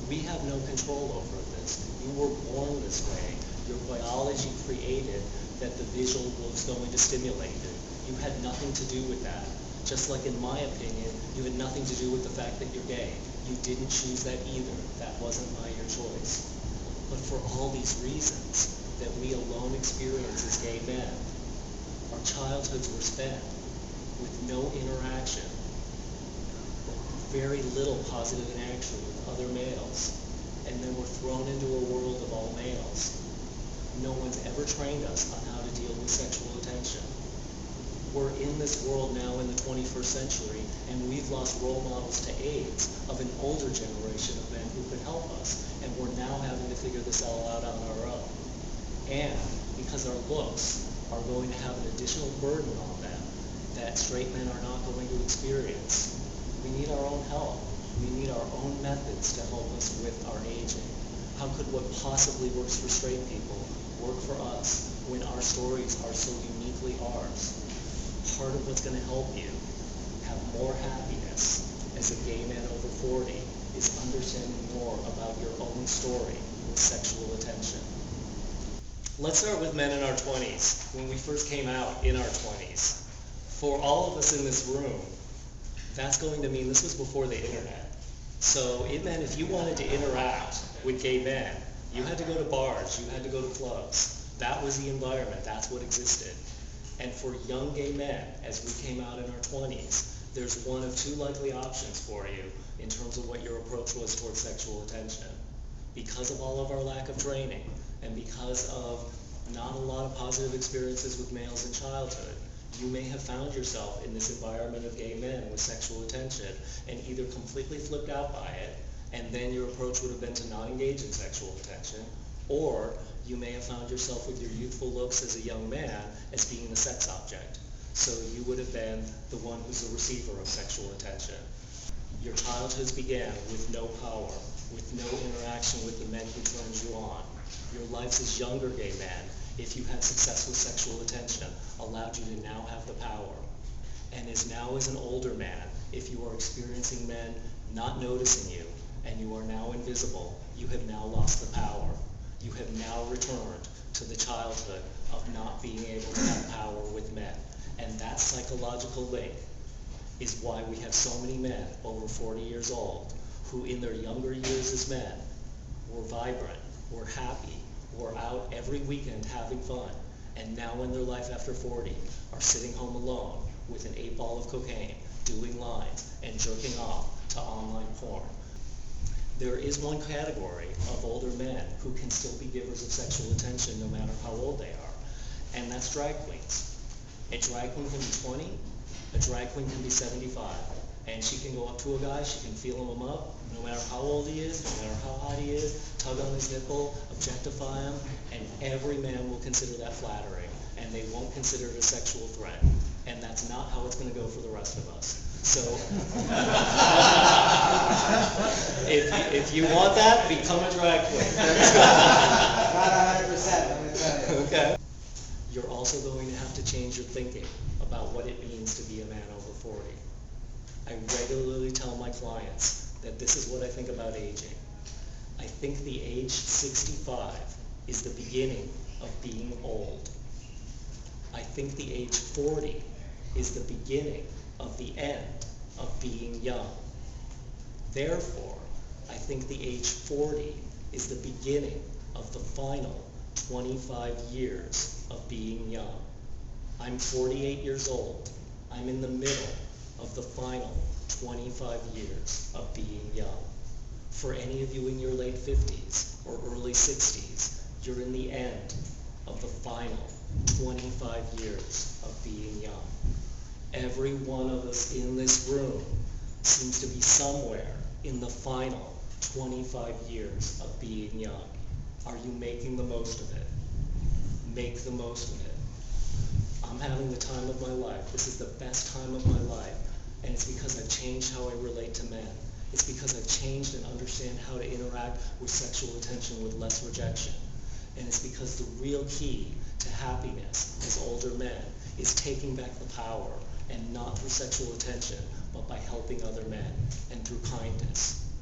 We have no control over this. You were born this way. Your biology created that the visual was going to stimulate you. You had nothing to do with that. Just like in my opinion, you had nothing to do with the fact that you're gay. You didn't choose that either. That wasn't by your choice. But for all these reasons that we alone experience as gay men, our childhoods were spent with no interaction, very little positive interaction with other males, and then we're thrown into a world of all males. No one's ever trained us on how to deal with sexual attention. We're in this world now in the 21st century, and we've lost role models to AIDS of an older generation of men who could help us, and we're now having to figure this all out on our own. And because our looks are going to have an additional burden on them that straight men are not going to experience, we need our own help. We need our own methods to help us with our aging. How could what possibly works for straight people work for us when our stories are so uniquely ours? Part of what's going to help you have more happiness as a gay man over 40 is understanding more about your own story with sexual attention. Let's start with men in our 20s, when we first came out in our 20s. For all of us in this room, that's going to mean this was before the internet. So it meant if you wanted to interact with gay men, you had to go to bars, you had to go to clubs. That was the environment, that's what existed. And for young gay men, as we came out in our 20s, there's one of two likely options for you in terms of what your approach was towards sexual attention. Because of all of our lack of training, and because of not a lot of positive experiences with males in childhood, you may have found yourself in this environment of gay men with sexual attention and either completely flipped out by it, and then your approach would have been to not engage in sexual attention, or you may have found yourself with your youthful looks as a young man as being the sex object. So you would have been the one who's the receiver of sexual attention. Your childhoods began with no power, with no interaction with the men who turned you on. Your lives as younger gay men, if you had success with sexual attention, allowed you to now have the power. And as now as an older man, if you are experiencing men not noticing you, and you are now invisible, you have now lost the power. You have now returned to the childhood of not being able to have power with men. And that psychological link is why we have so many men over 40 years old who in their younger years as men were vibrant, were happy, were out every weekend having fun, and now in their life after 40 are sitting home alone with an 8-ball of cocaine, doing lines, and jerking off to online porn. There is one category of older men who can still be givers of sexual attention no matter how old they are, and that's drag queens. A drag queen can be 20, a drag queen can be 75, and she can go up to a guy, she can feel him up, no matter how old he is, no matter how hot he is, tug on his nipple, objectify him, and every man will consider that flattering, and they won't consider it a sexual threat. And that's not how it's going to go for the rest of us. So, if you want that, become a drag queen. Not 100%, let me tell you. Okay. You're also going to have to change your thinking about what it means to be a man over 40. I regularly tell my clients that this is what I think about aging. I think the age 65 is the beginning of being old. I think the age 40 is the beginning of the end of being young. Therefore, I think the age 40 is the beginning of the final 25 years of being young. I'm 48 years old. I'm in the middle of the final 25 years of being young. For any of you in your late 50s or early 60s, you're in the end of the final 25 years of being young. Every one of us in this room seems to be somewhere in the final 25 years of being young. Are you making the most of it? Make the most of it. I'm having the time of my life. This is the best time of my life. And it's because I've changed how I relate to men. It's because I've changed and understand how to interact with sexual attention with less rejection. And it's because the real key to happiness as older men is taking back the power, and not through sexual attention, but by helping other men and through kindness.